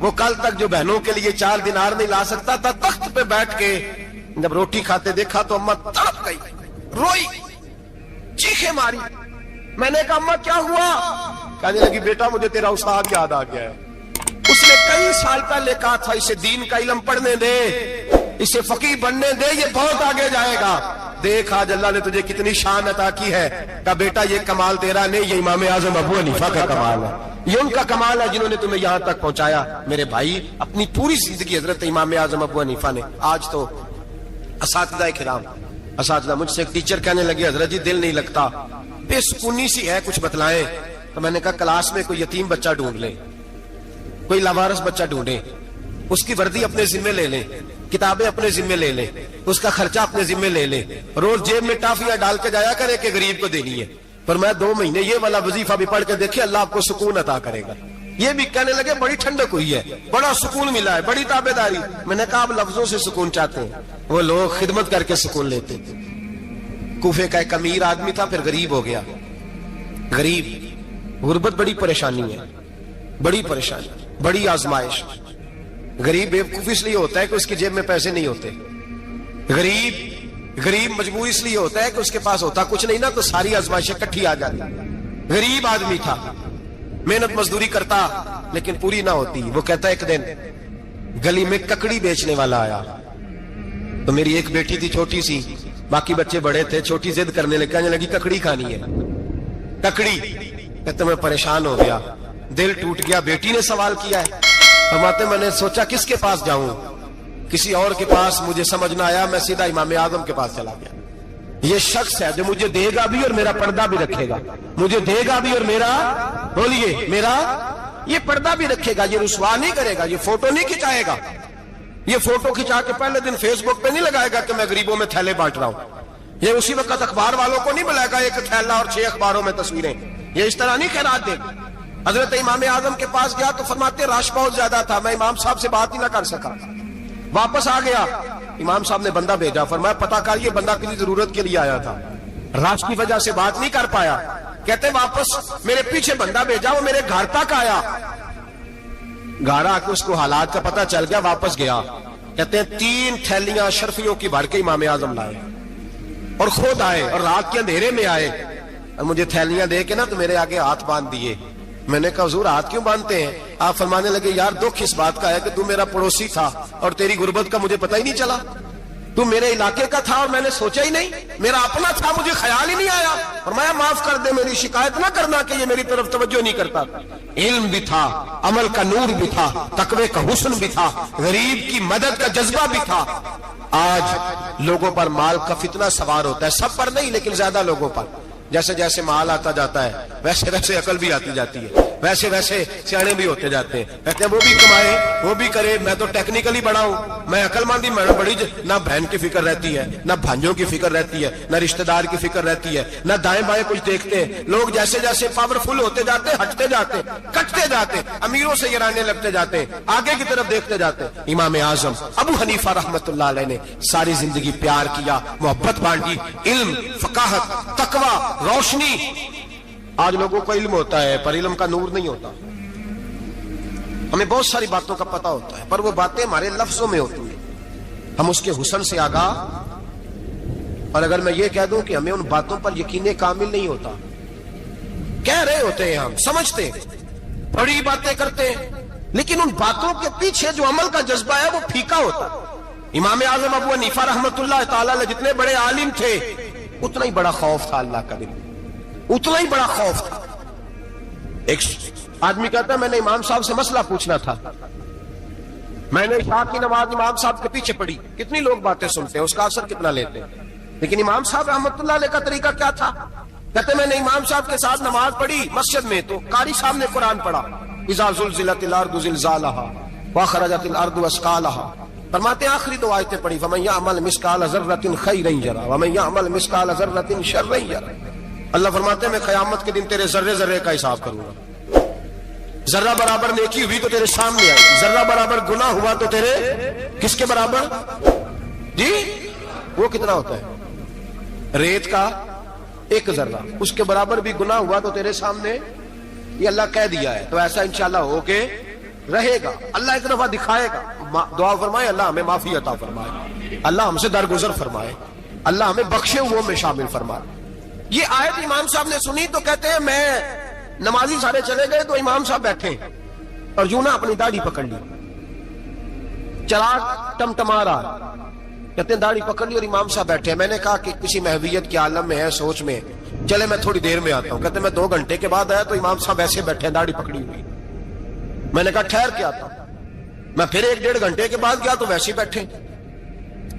وہ کل تک جو بہنوں کے لیے 4 دینار نہیں لا سکتا تھا، تخت پہ بیٹھ کے جب روٹی کھاتے دیکھا تو اماں تڑپ گئی، روئی، چیخیں ماری۔ میں نے کہا اماں کیا ہوا؟ کہنے لگی بیٹا مجھے تیرا استاد یاد آ گیا ہے، اس نے کئی سال پہلے کہا تھا اسے دین کا علم پڑھنے دے، اسے فقیہ بننے دے، یہ بہت آگے جائے گا۔ دیکھ آج اللہ نے تجھے کتنی شان عطا کی ہے۔ کہا بیٹا یہ کمال تیرا نہیں، یہ امام اعظم ابو حنیفہ کا کمال ہے، یہ ان کا کمال ہے جنہوں نے تمہیں یہاں تک پہنچایا۔ میرے بھائی اپنی پوری زندگی حضرت امام اعظم ابو حنیفہ نے۔ آج تو اساتذہ کرام، اساتذہ مجھ سے ایک ٹیچر کہنے لگے حضرت جی دل نہیں لگتا، بے سکونی سی ہے، کچھ بتلائیں۔ تو میں نے کہا کلاس میں کوئی یتیم بچہ ڈھونڈ لیں، کوئی لاوارث بچہ ڈھونڈیں، اس کی وردی اپنے ذمہ لے لیں، کتابیں اپنے ذمہ لے لیں، اس کا خرچہ اپنے ذمہ لے لیں، روز جیب میں ٹافیاں ڈال کے جایا کرے کہ غریب کو دینی ہے۔ پر میں 2 مہینے یہ والا وظیفہ بھی پڑھ کے دیکھے، اللہ آپ کو سکون عطا کرے گا۔ یہ بھی کہنے لگے بڑی ٹھنڈک ہوئی ہے، بڑا سکون ملا ہے، بڑی تابعداری۔ میں نے کہا آپ لفظوں سے سکون چاہتے ہیں، وہ لوگ خدمت کر کے سکون لیتے تھے۔ کوفے کا ایک امیر آدمی تھا، پھر غریب ہو گیا۔ غریب، غربت بڑی پریشانی ہے، بڑی پریشانی، بڑی آزمائش۔ غریب بیوقوف اس لیے ہوتا ہے کہ اس کی جیب میں پیسے نہیں ہوتے، غریب مجبور اس لیے ہوتا ہے کہ اس کے پاس ہوتا کچھ نہیں نا، تو ساری آزمائشیں کٹھی آ جاتی۔ غریب آدمی تھا، محنت مزدوری کرتا لیکن پوری نہ ہوتی۔ وہ کہتا ایک دن گلی میں ککڑی بیچنے والا آیا، تو میری ایک بیٹی تھی چھوٹی سی، باقی بچے بڑے تھے، چھوٹی ضد کرنے لگی، کہنے لگی ککڑی کھانی ہے، ککڑی۔ کہتے میں پریشان ہو گیا، دل ٹوٹ گیا، بیٹی نے سوال کیا ہے۔ فرماتے میں نے سوچا کس کے پاس جاؤں، کسی اور کے پاس مجھے سمجھ نہ آیا، میں سیدھا امام اعظم کے پاس چلا گیا۔ یہ شخص ہے جو مجھے دے گا بھی اور میرا پردہ بھی رکھے گا، مجھے دے گا بھی اور میرا، بولیے، میرا یہ پردہ بھی رکھے گا، یہ رسوا نہیں کرے گا، یہ فوٹو نہیں کھچائے گا، یہ فوٹو کھچا کے پہلے دن فیس بک پہ نہیں لگائے گا کہ میں غریبوں میں تھیلے بانٹ رہا ہوں، یہ اسی وقت اخبار والوں کو نہیں بلائے گا ایک تھیلا اور 6 اخباروں میں تصویریں، یہ اس طرح نہیں خیرات دے گا۔ حضرت امام اعظم کے پاس گیا تو فرماتے رش بہت زیادہ تھا، میں امام صاحب سے بات ہی نہ کر سکا، واپس آ گیا۔ امام صاحب نے بندہ بھیجا، فرمایا پتہ کر یہ بندہ کسی ضرورت کے لیے آیا تھا، رش کی وجہ سے بات نہیں کر پایا۔ کہتے واپس میرے پیچھے بندہ بھیجا، وہ میرے گھر تک آیا، گھر آ کے اس کو حالات کا پتہ چل گیا، واپس گیا۔ کہتے ہیں 3 تھیلیاں اشرفیوں کی بھر کے امام اعظم لائے اور خود آئے اور رات کے اندھیرے میں آئے اور مجھے تھیلیاں دے کے نا تو میرے آگے ہاتھ باندھ دیے۔ میں نے کہا حضور ہاتھ کیوں باندھتے ہیں؟ آپ فرمانے لگے یار دکھ اس بات کا ہے کہ تو میرا پڑوسی تھا اور تیری غربت کا مجھے پتہ ہی نہیں چلا، تو میرے علاقے کا تھا اور میں نے سوچا ہی نہیں، میرا اپنا تھا مجھے خیال ہی نہیں آیا۔ فرمایا معاف کر دے، میری شکایت نہ کرنا کہ یہ میری طرف توجہ نہیں کرتا۔ علم بھی تھا، عمل کا نور بھی تھا، تقوی کا حسن بھی تھا، غریب کی مدد کا جذبہ بھی تھا۔ آج لوگوں پر مال کا فتنہ سوار ہوتا ہے، سب پر نہیں لیکن زیادہ لوگوں پر۔ جیسے جیسے مال آتا جاتا ہے ویسے ویسے عقل بھی آتی جاتی ہے، ویسے ویسے سیانے بھی ہوتے جاتے ہیں۔ کہتے ہیں وہ بھی کمائے وہ بھی کرے، میں تو ٹیکنیکلی بڑا ہوں، میں عقل مندی میں بڑی، نہ بہن کی فکر رہتی ہے، نہ بھانجوں کی فکر رہتی ہے، نہ رشتہ دار کی فکر رہتی ہے، نہ دائیں بائیں کچھ دیکھتے ہیں۔ لوگ جیسے جیسے پاورفل ہوتے جاتے ہیں ہٹتے جاتے ہیں، کٹتے جاتے ہیں، امیروں سے گرانے لگتے جاتے ہیں، آگے کی طرف دیکھتے جاتے ہیں۔ امام اعظم ابو حنیفہ رحمت اللہ علیہ نے ساری زندگی پیار کیا، محبت بانٹی، علم، فقاہت، تقوی، روشنی۔ آج لوگوں کو علم ہوتا ہے پر علم کا نور نہیں ہوتا، ہمیں بہت ساری باتوں کا پتہ ہوتا ہے پر وہ باتیں ہمارے لفظوں میں ہوتی ہیں، ہم اس کے حسن سے آگاہ۔ اور اگر میں یہ کہہ دوں کہ ہمیں ان باتوں پر یقین کامل نہیں ہوتا، کہہ رہے ہوتے ہیں، ہم سمجھتے ہیں، بڑی باتیں کرتے ہیں، لیکن ان باتوں کے پیچھے جو عمل کا جذبہ ہے وہ پھیکا ہوتا ہے۔ امام اعظم ابو حنیفہ رحمت اللہ تعالی علیہ جتنے بڑے عالم تھے اتنا ہی بڑا خوف تھا اللہ کا دل، اتنا ہی بڑا خوف تھا۔ ایک آدمی کہتا ہے میں نے امام صاحب سے مسئلہ پوچھنا تھا، میں نے عشاء کی نماز امام صاحب کے پیچھے پڑھی، کتنی لوگ باتیں سنتے ہیں، اس کا اثر کتنا لیتے ہیں، لیکن امام صاحب رحمت اللہ علیہ کا طریقہ کیا تھا؟ کہتے میں نے امام صاحب کے ساتھ نماز پڑھی مسجد میں تو قاری صاحب نے قرآن پڑھا، اذا زلزلت الارض زلزالها واخرجت الارض اثقالها، فرماتے ہیں آخری 2 آیتیں پڑھی، فمن يعمل مثقال ذرة خيرا يره ومن يعمل مثقال ذرة شرا يره۔ اللہ فرماتے ہیں میں قیامت کے دن تیرے ذرے ذرے کا حساب کروں گا، ذرہ برابر نیکی ہوئی تو تیرے سامنے آئی، ذرہ برابر گناہ ہوا تو تیرے کس کے برابر؟ جی وہ کتنا ہوتا ہے؟ ریت کا 1 ذرہ، اس کے برابر بھی گناہ ہوا تو تیرے سامنے، یہ اللہ کہہ دیا ہے، تو ایسا انشاءاللہ ہو کے رہے گا, اللہ ایک دفعہ دکھائے گا. دعا فرمائے اللہ ہمیں معافی عطا فرمائے, اللہ ہم سے درگزر فرمائے, اللہ ہمیں بخشے ہوئے میں شامل فرمائے. یہ آیت امام صاحب نے سنی تو کہتے ہیں میں نمازی سارے چلے گئے تو امام صاحب بیٹھے اور یوں نہ اپنی داڑھی پکڑ لی, چراغ ٹمٹما رہا, کہتے ہیں داڑھی پکڑ لی اور امام صاحب بیٹھے. میں نے کہا کہ کسی محویت کے عالم میں ہے, سوچ میں, چلے میں تھوڑی دیر میں آتا ہوں. کہتے ہیں میں 2 گھنٹے کے بعد آیا تو امام صاحب ایسے بیٹھے داڑھی پکڑی ہوئی. میں نے کہا ٹھہر کے آتا ہوں. میں پھر 1-1.5 گھنٹے کے بعد گیا تو ویسے بیٹھے.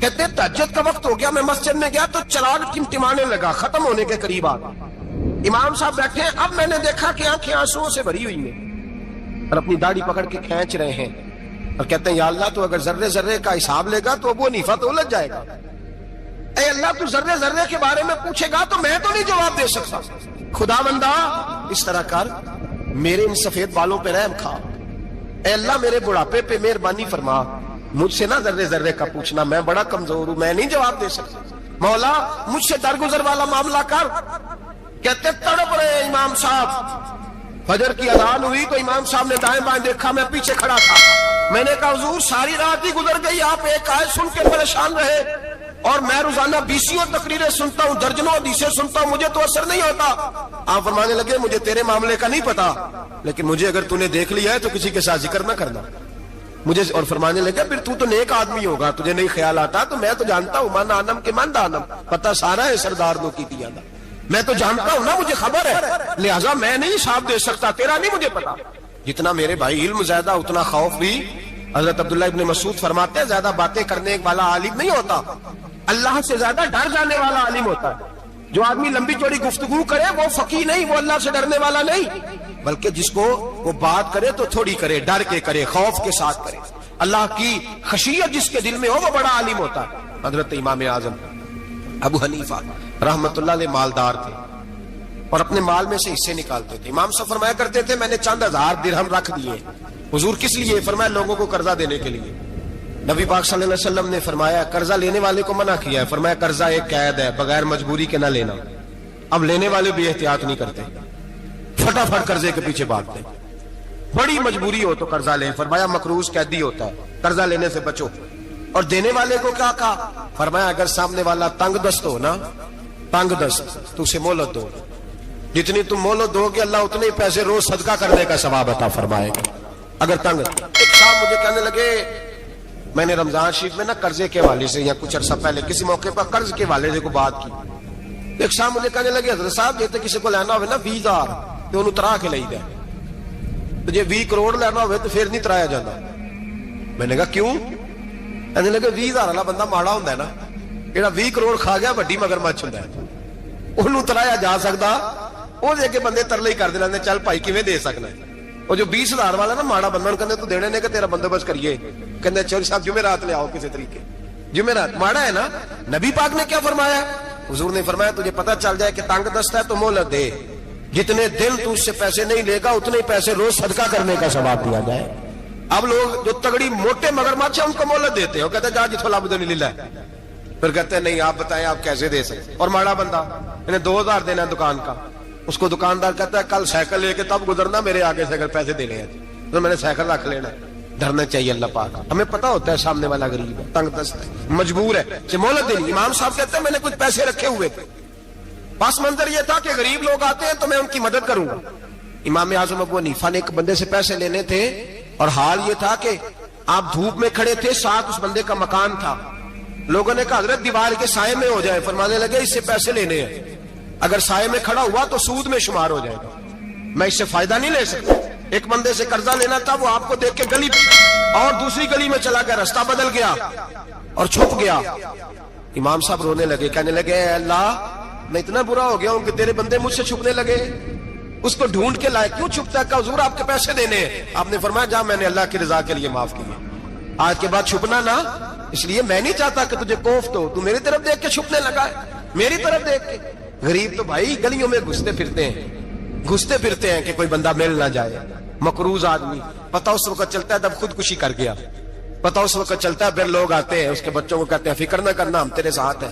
کہتے ہیں تہجد کا وقت ہو گیا, میں مسجد میں گیا تو چراغ ٹمٹمانے لگا, ختم ہونے کے قریب آ گیا. امام صاحب بیٹھے, اب میں نے دیکھا کہ آنکھیں آنسوؤں سے بھری ہوئی ہیں اور اپنی داڑھی پکڑ کے کھینچ رہے ہیں اور کہتے ہیں یا اللہ تو اگر ذرے ذرے کا حساب لے گا تو ابو حنیفہ تو الجھ جائے گا. اے اللہ تو ذرے ذرے کے بارے میں پوچھے گا تو میں تو نہیں جواب دے سکتا. خدا بندہ اس طرح کر, میرے ان سفید بالوں پہ رحم کھا. اے اللہ میرے بڑھاپے پہ مہربانی فرما, مجھ سے نہ ذرے ذرے کا پوچھنا, میں بڑا کمزور ہوں, میں نہیں جواب دے سکتا. مولا مجھ سے درگزر والا معاملہ کر. کہتے تڑپ رہے امام صاحب. فجر کی اذان ہوئی تو امام صاحب نے دائیں بائیں دیکھا, میں پیچھے کھڑا تھا. میں نے کہا حضور ساری رات ہی گزر گئی, آپ ایک آیت سن کے پریشان رہے اور میں روزانہ 20 تقریریں سنتا ہوں, درجنوں حدیثیں سنتا ہوں, مجھے تو اثر نہیں ہوتا. آپ فرمانے لگے مجھے تیرے معاملے کا نہیں پتا, لیکن مجھے اگر تو نے دیکھ لیا ہے تو کسی کے ساتھ ذکر نہ کرنا مجھے. اور فرمانے لگے پھر تو نیک آدمی ہوگا, تجھے نہیں خیال آتا, تو میں تو جانتا ہوں من آنم کے من دانم, پتہ سارا ہے سردار نو کی دیا نا, میں تو جانتا ہوں نا, مجھے خبر ہے, لہٰذا میں نہیں حساب دے سکتا, تیرا نہیں مجھے پتا. جتنا میرے بھائی علم زیادہ اتنا خوف بھی. حضرت عبداللہ ابن مسعود فرماتے ہیں زیادہ باتیں کرنے والا عالم نہیں ہوتا, اللہ سے زیادہ ڈر جانے والا عالم ہوتا ہے. جو آدمی لمبی چوڑی گفتگو کرے وہ فقیہ نہیں, وہ اللہ سے ڈرنے والا نہیں, بلکہ جس کو وہ بات کرے تو تھوڑی کرے, ڈر کے کرے, خوف کے ساتھ کرے. اللہ کی خشیت جس کے دل میں ہو وہ بڑا عالم ہوتا ہے. حضرت امام اعظم ابو حنیفہ رحمت اللہ علیہ مالدار تھے اور اپنے مال میں سے حصے نکالتے تھے. امام صاحب فرمایا کرتے تھے میں نے چند 1000 درہم رکھ دیے. حضور کس لیے؟ فرمایا لوگوں کو قرضہ دینے کے لیے. نبی پاک صلی اللہ علیہ وسلم نے فرمایا قرضہ لینے والے کو منع کیا ہے, فرمایا قرضہ ایک قید ہے, بغیر مجبوری کے نہ لینا. اب لینے والے بھی احتیاط نہیں کرتے, فٹافٹ قرضے کے پیچھے بھاگتے. بڑی مجبوری ہو تو قرضہ لیں, فرمایا مقروض قیدی ہوتا ہے, قرضہ لینے سے بچو. اور دینے والے کو کیا کہا؟ فرمایا اگر سامنے والا تنگ دست ہو نا, تنگ دست, تو اسے مہلت دو. جتنی تم مہلت دو گے اللہ اتنے پیسے روز صدقہ کرنے کا ثواب عطا فرمائے گا. اگر تنگ. ایک صاحب مجھے کہنے لگے, میں نے رمضان شریف میں نا قرضے کے حوالے سے یا کچھ عرصہ پہلے کسی موقع پر قرض کے حوالے سے کو بات کی. ایک صاحب مجھے کہنے لگے حضرت صاحب جیسے کسی کو لینا ہوئے نا 20,000 تو انہوں ترا کے لئی دے, تو جی 20 کروڑ لینا ہوئے تو پھر نہیں ترایا جاتا. میں نے کہا کیوں؟ کہنے لگے 20,000 والا بندہ ماڑا ہوتا ہے نا, جہاں 20 کروڑ کھا گیا وڈی مگرمچھ ہوتا ہے, انہوں ترایا جا سکتا, وہ دے کے بندے ترلے ہی کر دے چل بھائی کیویں دے سکنا ہے. وہ جو 20,000 والا نا ماڑا بندہ کہتے تو دینے نے کہ تیرا بندوبست کریے, کہتے چوری صاحب جمعرات لے آؤ کسی طریقے. جمعرات ماڑا ہے نا. نبی پاک نے کیا فرمایا؟ حضور نے فرمایا تجھے پتہ چل جائے کہ تنگ دست ہے تو مہلت دے, جتنے دن تو اس سے پیسے نہیں لے گا اتنے پیسے روز صدقہ کرنے کا ثواب دیا جائے. اب لوگ جو تگڑی موٹے مگرمچھ ہیں ان کو مہلت دیتے ہیں, وہ کہتے ہیں جا جتھو لب دے نہیں لے, پھر کہتے ہیں نہیں آپ بتائیں آپ کیسے دے سکتے. اور ماڑا بندہ انہیں 2,000 دینا ہے دکان کا, اس کو دکاندار کہتا ہے کل سائیکل لے کے تب گزرنا, میرے آگے سے اگر پیسے دینے ہیں تو میں نے سائیکل رکھ لینا. ڈرنا چاہیے اللہ پاک. ہمیں پتا ہوتا ہے سامنے والا غریب ہے, تنگ دست ہے, مجبور ہے, مہلت دینی. امام صاحب کہتے ہیں میں نے کچھ پیسے رکھے ہوئے تھے, پس منظر یہ تھا کہ غریب لوگ آتے ہیں تو میں ان کی مدد کروں گا. امام اعظم ابو حنیفہ نے ایک بندے سے پیسے لینے تھے اور حال یہ تھا کہ آپ دھوپ میں کھڑے تھے, ساتھ اس بندے کا مکان تھا. لوگوں نے کہا حضرت دیوار کے سائے میں ہو جائے. فرمانے لگے اس سے پیسے لینے ہیں, اگر سائے میں کھڑا ہوا تو سود میں شمار ہو جائے گا, میں اس سے فائدہ نہیں لے سکتا. ایک بندے سے قرضہ لینا تھا, وہ آپ کو دیکھ کے گلی اور دوسری گلی میں چلا گیا, رستہ بدل گیا اور چھپ گیا. امام صاحب رونے لگے, کہنے لگے اے اللہ میں اتنا برا ہو گیا ہوں کہ تیرے بندے مجھ سے چھپنے لگے, اس کو ڈھونڈ کے لائے, کیوں چھپتا ہے؟ کہ حضور آپ کے پیسے دینے ہیں. آپ نے فرمایا جا میں نے اللہ کی رضا کے لیے معاف کیے, آج کے بعد چھپنا نہ. اس لیے میں نہیں چاہتا کہ تجھے کوفت ہو, تو میری طرف دیکھ کے چھپنے لگا ہے, میری طرف دیکھ کے. غریب تو بھائی گلیوں میں گھستے پھرتے ہیں کہ کوئی بندہ مل نہ جائے. مقروض آدمی پتہ اس وقت چلتا ہے جب خودکشی کر گیا, پتہ اس وقت چلتا ہے, پھر لوگ آتے ہیں اس کے بچوں کو کہتے ہیں فکر نہ کرنا ہم تیرے ساتھ ہیں.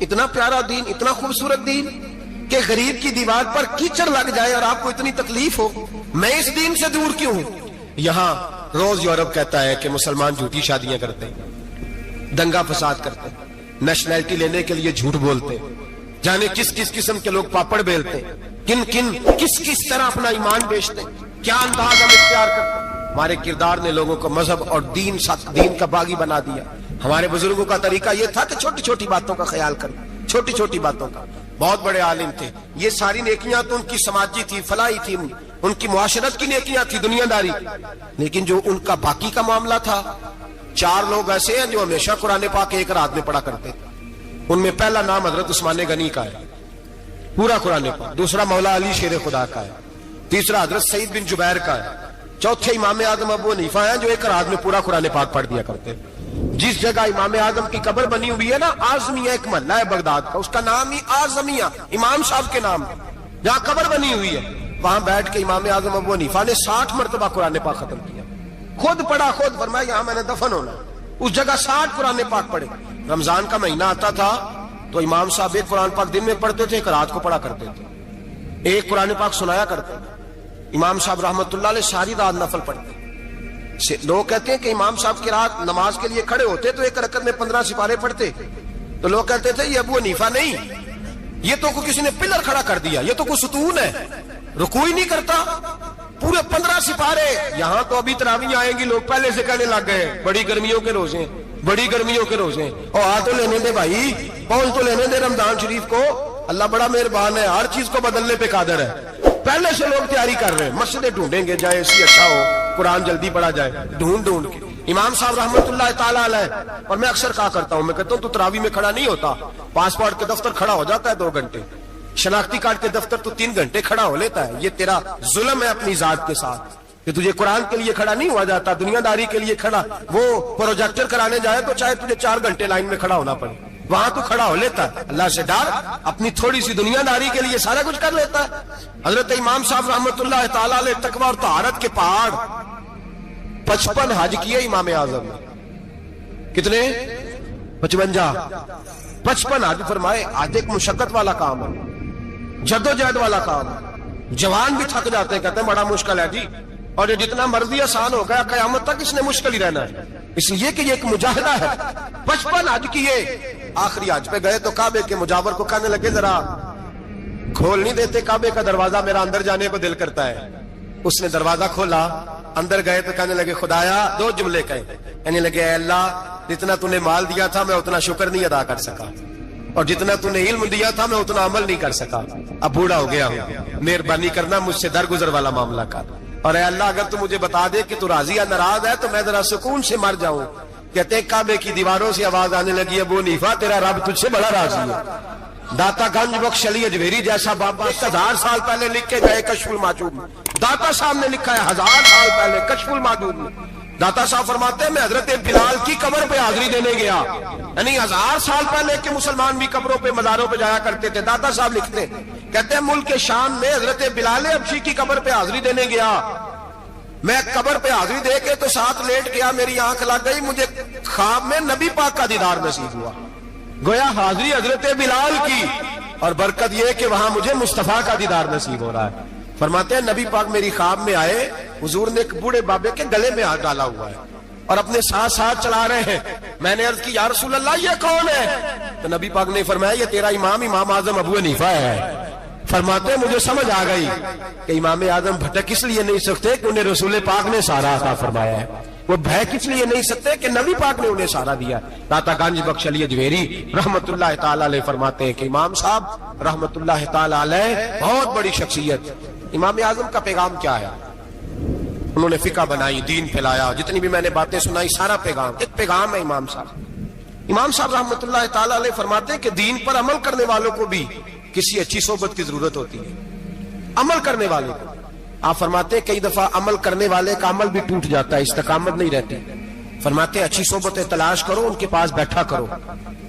اتنا پیارا دین, اتنا خوبصورت دین کہ غریب کی دیوار پر کیچڑ لگ جائے اور آپ کو اتنی تکلیف ہو, میں اس دین سے دور کیوں ہوں. یہاں روز یورپ کہتا ہے کہ مسلمان جھوٹی شادیاں کرتے ہیں, دنگا فساد کرتے ہیں, نیشنلٹی لینے کے لیے جھوٹ بولتے ہیں, جانے کس کس قسم کے لوگ پاپڑ بیلتے ہیں, کس کس طرح اپنا ایمان بیچتے ہیں, کیا انداز ہم اختیار کرتے ہیں. ہمارے کردار نے لوگوں کو مذہب اور دین کا باغی بنا دیا. ہمارے بزرگوں کا طریقہ یہ تھا کہ چھوٹی چھوٹی باتوں کا خیال کریں, چھوٹی چھوٹی باتوں کا. بہت بڑے عالم تھے, یہ ساری نیکیاں تو ان کی سماجی تھی, فلاحی تھی, ان کی معاشرت کی نیکیاں تھی, دنیا داری. لیکن جو ان کا باقی کا معاملہ تھا, 4 لوگ ایسے ہیں جو ہمیشہ قرآن پاک ایک رات میں پڑھا کرتے تھے. ان میں پہلا نام حضرت عثمان غنی کا ہے, پورا قرآن پاک. دوسرا مولا علی شیر خدا کا ہے. تیسرا حضرت سعید بن جبیر کا ہے. چوتھے امام اعظم ابو حنیفہ ہیں جو ایک رات میں پورا قرآن پاک پڑھ دیا کرتے ہیں. جس جگہ امام اعظم کی قبر بنی ہوئی ہے نا, اعظمیہ ایک محلہ ہے بغداد کا, اس کا نام ہی اعظمیہ امام صاحب کے نام ہے. جہاں قبر بنی ہوئی ہے وہاں بیٹھ کے امام اعظم ابو حنیفہ نے 60 مرتبہ قرآن پاک ختم کیا, خود پڑھا, خود فرمایا یہاں میں نے دفن ہونا. اس جگہ 60 قرآن پاک پڑھے. رمضان کا مہینہ آتا تھا تو امام صاحب ایک قرآن پاک دن میں پڑھتے تھے, ایک رات کو پڑھا کرتے تھے, ایک قرآن پاک سنایا کرتے تھے. امام صاحب رحمت اللہ علیہ ساری رات نفل پڑھتے. لوگ کہتے ہیں کہ امام صاحب کی رات نماز کے لیے کھڑے ہوتے تو ایک رکعت میں 15 سپارے پڑھتے. تو لوگ کہتے تھے یہ ابو حنیفہ نہیں, یہ تو کسی نے پلر کھڑا کر دیا, یہ تو کوئی ستون ہے, رکوع ہی نہیں کرتا, پورے 15 سپارے. یہاں تو ابھی تراویح آئیں گی, لوگ پہلے سے کہنے لگ گئے بڑی گرمیوں کے روزے, بڑی گرمیوں کے روزے. اور آ تو لینے دے بھائی, پہنچ تو لینے دے رمضان شریف کو. اللہ بڑا مہربان ہے, ہر چیز کو بدلنے پہ قادر ہے. پہلے سے لوگ تیاری کر رہے ہیں, مسجدیں ڈھونڈیں گے جائے اسی اچھا ہو, قرآن جلدی پڑھا جائے, ڈھونڈ کے. امام صاحب رحمت اللہ تعالیٰ علیہ, اور میں اکثر کہا کرتا ہوں, میں کہتا ہوں تو تراویح میں کھڑا نہیں ہوتا, پاسپورٹ کے دفتر کھڑا ہو جاتا ہے 2 گھنٹے, شناختی کارڈ کے دفتر تو 3 گھنٹے کھڑا ہو لیتا ہے. یہ تیرا ظلم ہے اپنی ذات کے ساتھ کہ تجھے قرآن کے لیے کھڑا نہیں ہوا جاتا, دنیا داری کے لیے کھڑا. وہ پروجیکٹر کرانے جائے تو چاہے تجھے 4 گھنٹے لائن میں کھڑا ہونا پڑے, وہاں تو کھڑا ہو لیتا ہے. اللہ سے ڈر, اپنی تھوڑی سی دنیا داری کے لیے سارا کچھ کر لیتا ہے. حضرت امام صاحب رحمت اللہ تعالیٰ علیہ تقویٰ اور طہارت کے پہاڑ 55 حج کیے امام اعظم نے. کتنے؟ 55 حج فرمائے. حج ایک مشقت والا کام ہے, جدوجہد والا کام ہے. جوان بھی تھک جاتے ہیں, کہتے ہیں بڑا مشکل ہے جی, اور یہ جتنا مرضی آسان ہو گیا قیامت تک اس نے مشکل ہی رہنا ہے, اس لیے کہ یہ ایک مجاہدہ ہے. 55 حج کیے. آخری حج پہ گئے تو کعبے کے مجاور کو کہنے لگے ذرا کھول نہیں دیتے کعبے کا دروازہ, میرا اندر جانے کو دل کرتا ہے. اس نے دروازہ کھولا, اندر گئے تو کہنے لگے خدایا, 2 جملے کہے, کہنے لگے اے اللہ جتنا تو نے مال دیا تھا میں اتنا شکر نہیں ادا کر سکا, اور جتنا تو نے علم دیا تھا میں اتنا عمل نہیں کر سکا, اب بوڑھا ہو گیا ہوں, مہربانی کرنا مجھ سے درگزر والا معاملہ کر, اور اے اللہ اگر تو مجھے بتا دے کہ تو راضی یا ناراض ہے تو میں ذرا سکون سے مر جاؤں. کہتے کعبے کی دیواروں سے آواز آنے لگی, ابو حنیفہ تیرا رب تجھ سے بڑا راضی ہے. داتا گنج بخش علی اجمیری جیسا بابا 1000 سال پہلے لکھ کے گئے کشف المحجوب میں, داتا صاحب نے لکھا ہے 1000 سال پہلے کشف المحجوب میں. داتا صاحب فرماتے ہیں میں حضرت بلال کی قبر پہ حاضری دینے گیا, یعنی 1000 سال پہلے کے مسلمان بھی قبروں پہ مزاروں پہ جایا کرتے تھے. داتا صاحب لکھتے کہتے ہیں ملک شام میں حضرت بلال حبشی کی قبر پہ حاضری دینے گیا, میں قبر پہ حاضری دے کے تو ساتھ لیٹ گیا, میری آنکھ لگ گئی, مجھے خواب میں نبی پاک کا دیدار نصیب ہوا. گویا حاضری حضرت بلال کی, اور برکت یہ کہ وہاں مجھے مصطفیٰ کا دیدار نصیب ہو رہا ہے. فرماتے ہیں نبی پاک میری خواب میں آئے, حضور نے ایک بوڑھے بابے کے گلے میں ہاتھ ڈالا ہوا ہے اور اپنے ساتھ چلا رہے ہیں. میں نے عرض کی یا رسول اللہ یہ کون ہے؟ تو نبی پاک نے فرمایا یہ تیرا امام اعظم ابو حنیفہ ہے. فرماتے ہیں مجھے سمجھ آ گئی کہ امام اعظم بھٹک اس لیے نہیں سکتے کہ انہیں رسول پاک نے سارا عطا فرمایا ہے, وہ بھٹک اس لیے نہیں سکتے کہ نبی پاک نے انہیں سارا دیا. داتا گنج بخش علی اجمیری رحمت اللہ تعالی علیہ فرماتے ہیں کہ امام صاحب رحمت اللہ تعالی علیہ بہت بڑی شخصیت. امام اعظم کا پیغام کیا ہے؟ انہوں نے فقہ بنائی, دین پھیلایا, جتنی بھی میں نے باتیں سنائی سارا پیغام ایک پیغام ہے امام صاحب. امام صاحب رحمت اللہ تعالی علیہ فرماتے ہیں کہ دین پر عمل کرنے والوں کو بھی کسی اچھی صحبت کی ضرورت ہوتی ہے. عمل کرنے والے کو آپ فرماتے ہیں کئی دفعہ عمل کرنے والے کا عمل بھی ٹوٹ جاتا ہے, استقامت نہیں رہتی. فرماتے ہیں اچھی صحبتیں تلاش کرو, ان کے پاس بیٹھا کرو,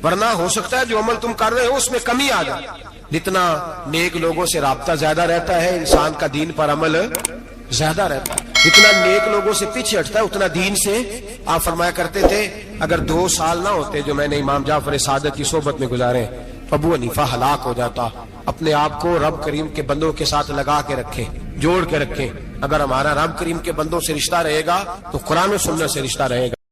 ورنہ ہو سکتا ہے جو عمل تم کر رہے ہو اس میں کمی آ جائے. جتنا نیک لوگوں سے رابطہ زیادہ رہتا ہے انسان کا دین پر عمل زیادہ رہتا ہے, جتنا نیک لوگوں سے پیچھے ہٹتا ہے اتنا دین سے. آپ فرمایا کرتے تھے اگر 2 سال نہ ہوتے جو میں نے امام جعفر صادق کی صحبت میں گزارے ابو حنیفہ ہلاک ہو جاتا. اپنے آپ کو رب کریم کے بندوں کے ساتھ لگا کے رکھیں, جوڑ کے رکھیں. اگر ہمارا رب کریم کے بندوں سے رشتہ رہے گا تو قرآن و سنت سے رشتہ رہے گا.